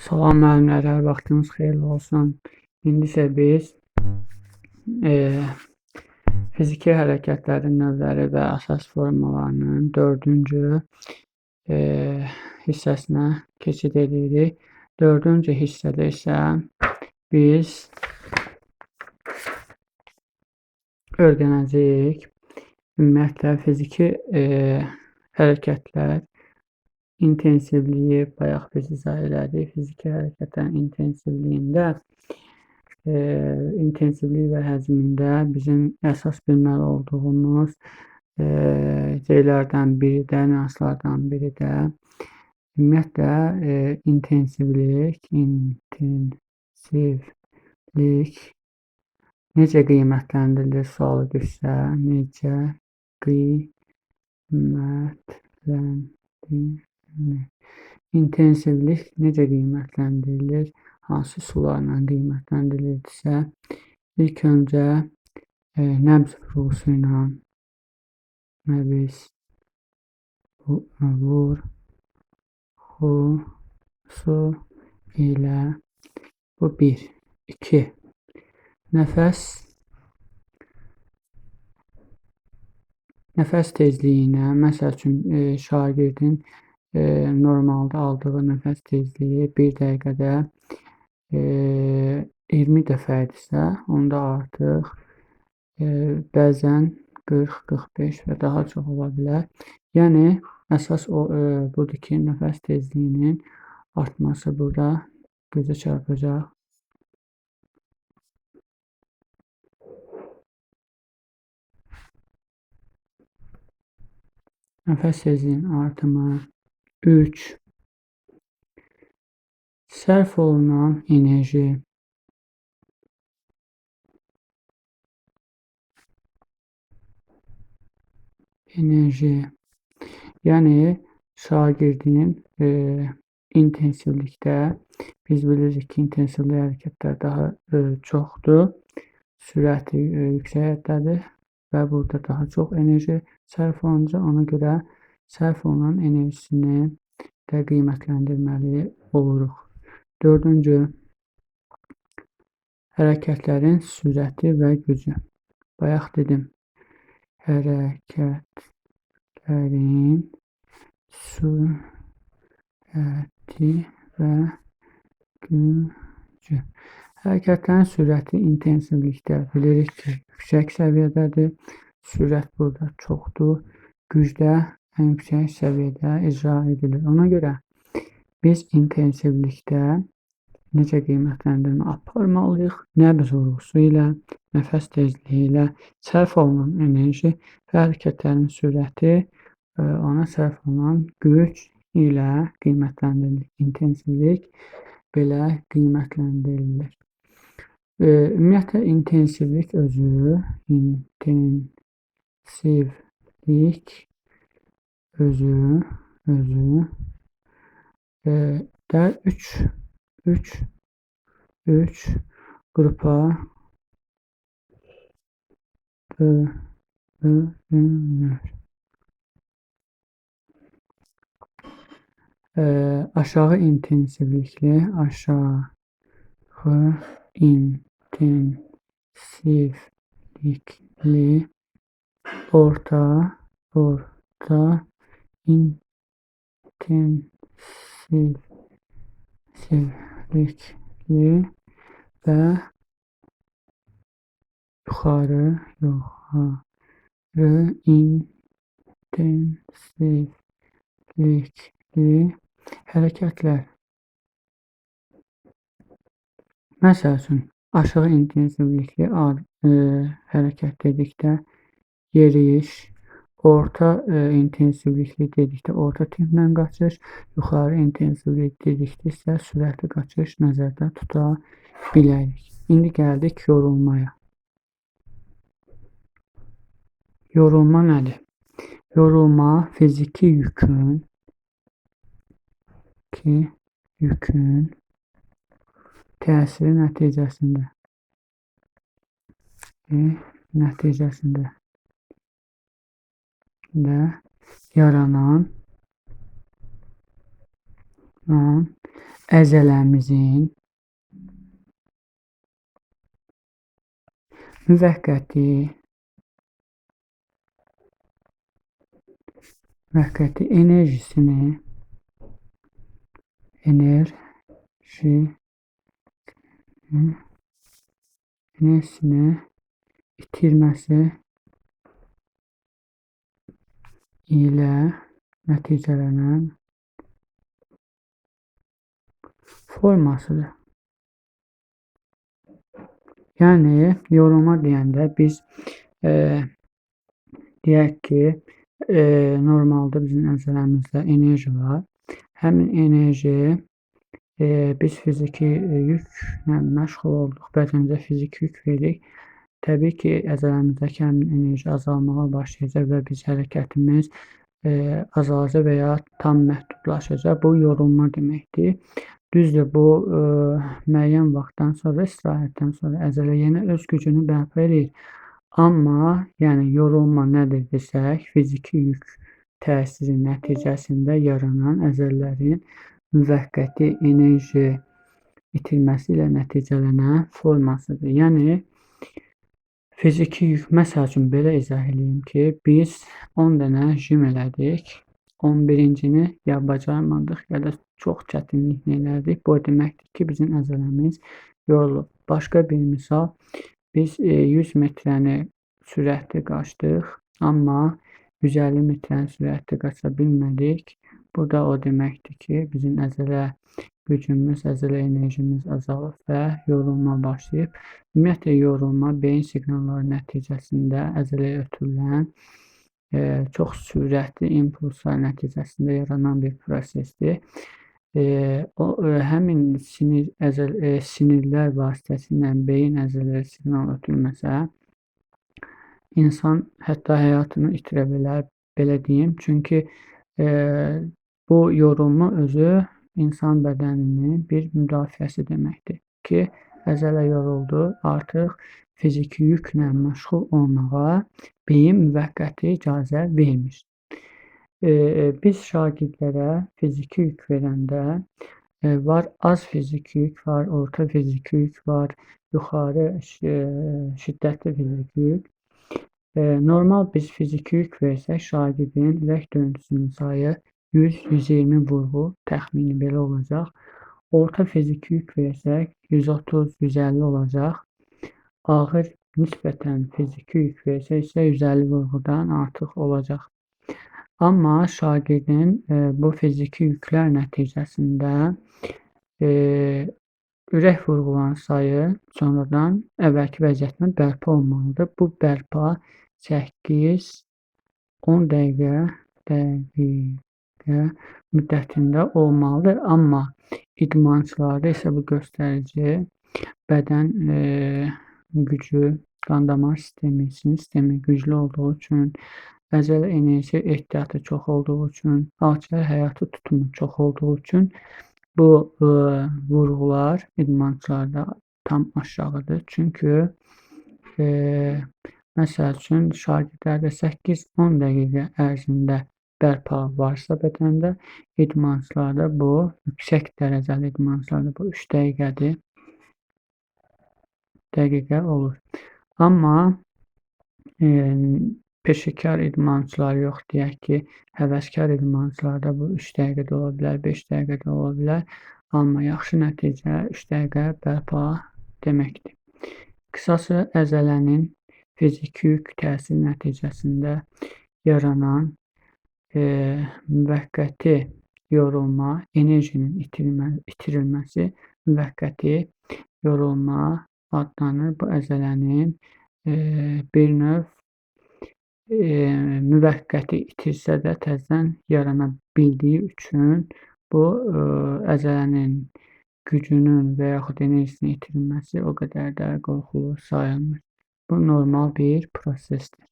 Salam müəllimlər, hər vaxtınız xeyirli olsun. İndi isə biz fiziki hərəkətlərin növləri və əsas formalarının 4-cü hissəsinə keçid edirik. 4-cü hissədə isə biz öyrənəcəyik ümumiyyətlə fiziki hərəkətlər intensivliyi, bayaq biz izah elədik. Fiziki hərəkətlərin intensivliyində intensivlik və həcmində bizim əsas bilməli olduğumuz şeylərdən biri də, nüanslardan biri də ümumiyyətlə intensivlik necə qiymətləndirilir sualı düşsə, necə qiymətləndirilir? İntensivlik necə qiymətləndirilir? Hansı üsullarla qiymətləndirilirsə, ilk öncə nəbz vurğusu ilə bu 1. 2. Nəfəs tezliyinə, məsəl üçün şagirdin normalda aldığı nəfəs tezliyi 1 dəqiqədə 20 dəfə idisə, onda artıq bəzən 40-45 və daha çox ola bilər. Yəni əsas budur ki, nəfəs tezliyinin artması burada gözə çarpacaq. Nəfəs tezliyinin artımı. 3. Sərf olunan enerji. Yəni şagirdin intensivlikdə biz bilirik ki, intensivli hərəkətlər daha çoxdur, sürəti yüksək hədədədir və burada daha çox enerji sərf olunacaq. Ona görə sərf olunan enerjisini də qiymətləndirməli oluruq. 4-cü hərəkətlərin sürəti və gücü. Bayaq dedim, hərəkətlərin sürəti və gücü. Hərəkətlərin sürəti intensivlikdə bilirik ki, yüksək səviyyədədir. Sürət burada çoxdur. Gücdə ən yüksək səviyyədə icra edilir. Ona görə biz intensivlikdə necə qiymətləndirmə aparmalıyıq? Nəbz vurğusu ilə, nəfəs tezliyi ilə, sərf olunan enerji və hərəkətlərin sürəti, ona sərf olunan güc ilə qiymətləndirilir. İntensivlik belə qiymətləndirilir. Ümumiyyətlə intensivlik özü də 3 qrupa bölünür. Aşağı intensivlikli, orta intensivlikli və yuxarı intensivlikli hərəkətlər. Məsəl üçün, aşağı intensivlikli hərəkət dedikdə yeriyiş, orta intensivlikli dedikdə orta templə qaçış, yuxarı intensivlik dedikdə isə sürətli qaçış nəzərdə tuta bilərik. İndi gəldik yorulmaya. Yorulma nədir? Yorulma fiziki yükün təsiri nəticəsində yaranan əzələmizin müvəqqəti enerjisini itirməsi ilə nəticələnən formasıdır. Yəni yorulma deyəndə biz deyək ki, normalda bizim əzələmizdə enerji var. Həmin enerji biz fiziki yüklə məşğul olduq, bədənimizə fiziki yük veririk. Təbii ki, əzələmizdəki həmin enerji azalmağa başlayacaq və biz hərəkətimiz azalacaq və ya tam məhdudlaşacaq. Bu yorulma deməkdir. Düzdür, bu müəyyən vaxtdan sonra, istirahətdən sonra əzələ yenə öz gücünü bərpa edir. Amma yəni yorulma nədir desək, fiziki yük təsiri nəticəsində yaranan əzələlərin müvəqqəti enerji itirməsi ilə nəticələnən formasıdır. Yəni fiziki yük, məsəl üçün belə izah edeyim ki, biz 10 dənə jim elədik, 11-cini ya bacarmadıq, ya da çox çətinliklə elədik. Bu deməkdir ki, bizim əzələmiz yorulub. Başqa bir misal, biz 100 metrəni sürətli qaçdıq, amma 150 metrəni sürətli qaça bilmədik. Bu da o deməkdir ki, bizim əzələ gücümüz, əzələ enerjimiz azalıb və yorulma başlayıb. Ümumiyyətlə, yorulma beyin siqnalları nəticəsində əzələyə ötürülən çox sürətli impulslar nəticəsində yaranan bir prosesdir. Həmin sinirlər vasitəsilə beyin əzələyə siqnal ötürməsə, insan hətta həyatını itirə bilər, belə deyim. Çünki bu yorulma özü insan bədəninin bir müdafiəsi deməkdir ki, əzələ yoruldu, artıq fiziki yüklə məşğul olmağa beyin müvəqqəti icazə vermir. Biz şagirdlərə fiziki yük verəndə var az fiziki yük, var orta fiziki yük, var yuxarı şiddətli fiziki yük. Normal biz fiziki yük versək, şagirdin ürək döyüntüsünün sayı 100-120 vurğu təxmini belə olacaq. Orta fiziki yük versək 130-150 olacaq. Ağır nisbətən fiziki yük versək isə 150 vurğudan artıq olacaq. Amma şagirdin bu fiziki yüklər nəticəsində ürək vurğularının sayı sonradan əvvəlki vəziyyətinə bərpa olmalıdır. Bu bərpa 8-10 dəqiqə müddətində olmalıdır. Amma idmançılarda isə bu göstərici bədən gücü, qan-damar sistemi, sinir sistemi güclü olduğu üçün, əzələ enerji ehtiyatı çox olduğu üçün, akciğer həyatı tutumu çox olduğu üçün bu vurğular idmançılarda tam aşağıdır. Çünki məsəl üçün şagirdlərdə 8-10 dəqiqə ərzində bərpa varsa bədəndə, idmançılarda bu, yüksək dərəcəli idmançılarda bu 3 dəqiqə olur. Amma peşəkar idmançılar yox, deyək ki, həvəskar idmançılarda bu 3 dəqiqə də ola bilər, 5 dəqiqə də ola bilər. Amma yaxşı nəticə 3 dəqiqə bərpa deməkdir. Qısası əzələnin fiziki yük təsiri nəticəsində yaranan müvəqqəti yorulma, enerjinin itirilməsi müvəqqəti yorulma adlanır. Bu əzələnin bir növ müvəqqəti itirsə də təzədən yarana bildiyi üçün bu əzələnin gücünün və yaxud enerjisinin itirilməsi o qədər də qorxulu sayılmır. Bu normal bir prosesdir.